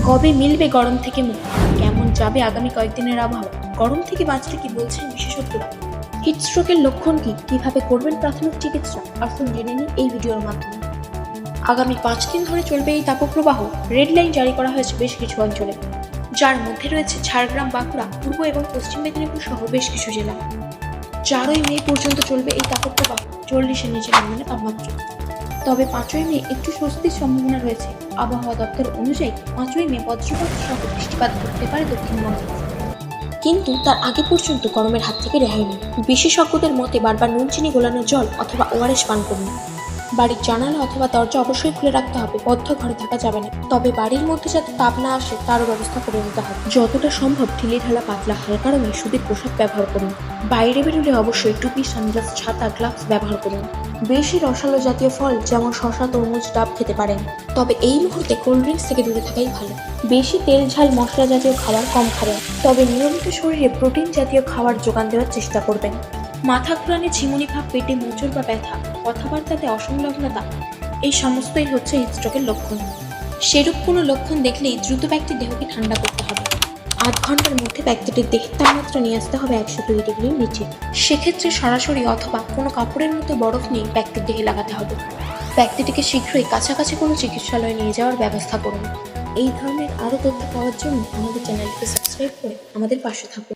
কবে মিলবে গরম থেকে মুক্তি? কেমন যাবে আগামী কয়েকদিনের আবহাওয়া? গরম থেকে বাঁচতে কি বলছেন বিশেষজ্ঞরা? হিটস্ট্রোকের লক্ষণ কি? কিভাবে করবেন প্রাথমিক চিকিৎসা? আসুন জেনে নিন এই ভিডিওর মাধ্যমে। আগামী 5 দিন ধরে চলবে এই তাপপ্রবাহ। রেড লাইন জারি করা হয়েছে বেশ কিছু অঞ্চলে, যার মধ্যে রয়েছে ঝাড়গ্রাম, বাঁকুড়া, পূর্ব এবং পশ্চিম মেদিনীপুর সহ বেশ কিছু জেলা। 4ই মে পর্যন্ত চলবে এই তাপপ্রবাহ। 40-এর নিচে নামবে না তাপমাত্রা। তবে 5ই মে একটু স্বস্তির সম্ভাবনা রয়েছে। আবহাওয়া দপ্তর অনুযায়ী 5ই মে বজ্রপাত সহ বৃষ্টিপাত ঘটতে পারে দক্ষিণবঙ্গে, কিন্তু তার আগে পর্যন্ত গরমের হাত থেকে রেহাই নেই। বিশেষজ্ঞদের মতে বারবার নুন চিনি গোলানো জল অথবা ওআরএস পান করুন। বাড়ির জানালা অথবা দরজা অবশ্যই খুলে রাখতে হবে, বদ্ধ ঘরে থাকা যাবে না। তবে বাড়ির মধ্যে যাতে তাপ না আসে তারও ব্যবস্থা করে নিতে হবে। যতটা সম্ভব ঢিলে ঢালা পাতলা হালকা রঙের সুতির পোশাক ব্যবহার করুন। বাইরে বেরোলে অবশ্যই টুপি, সানগ্লাস, ছাতা, গ্লাভস ব্যবহার করুন। বেশি রসালো জাতীয় ফল যেমন শসা, তরমুজ, ডাব খেতে পারেন, তবে এই মুহূর্তে কোল্ড ড্রিঙ্কস থেকে দূরে থাকাই ভালো। বেশি তেল, ঝাল, মশলা জাতীয় খাবার কম খাবেন, তবে নিয়মিত শরীরে প্রোটিন জাতীয় খাবার যোগান দেওয়ার চেষ্টা করবেন। মাথা ঘুরানো, ঝিমুনি ভাব, পেটে মোচড় বা ব্যথা, কথাবার্তাতে অসংলগ্নতা, এই সমস্তই হচ্ছে হিটস্ট্রোকের লক্ষণ। সেরূপ কোনো লক্ষণ দেখলেই দ্রুত ব্যক্তির দেহকে ঠান্ডা করতে হবে। 8 ঘন্টার মধ্যে ব্যক্তিটির দেহের তাপমাত্রা নিয়ে আসতে হবে 102 ডিগ্রির নিচে। সেক্ষেত্রে সরাসরি অথবা কোনো কাপড়ের মতো বরফ নিয়ে ব্যক্তির দেহে লাগাতে হবে। ব্যক্তিটিকে শীঘ্রই কাছাকাছি কোনো চিকিৎসালয়ে নিয়ে যাওয়ার ব্যবস্থা করুন। এই ধরনের আরও তথ্য পাওয়ার জন্য আমাদের চ্যানেলটিকে সাবস্ক্রাইব করে আমাদের পাশে থাকুন।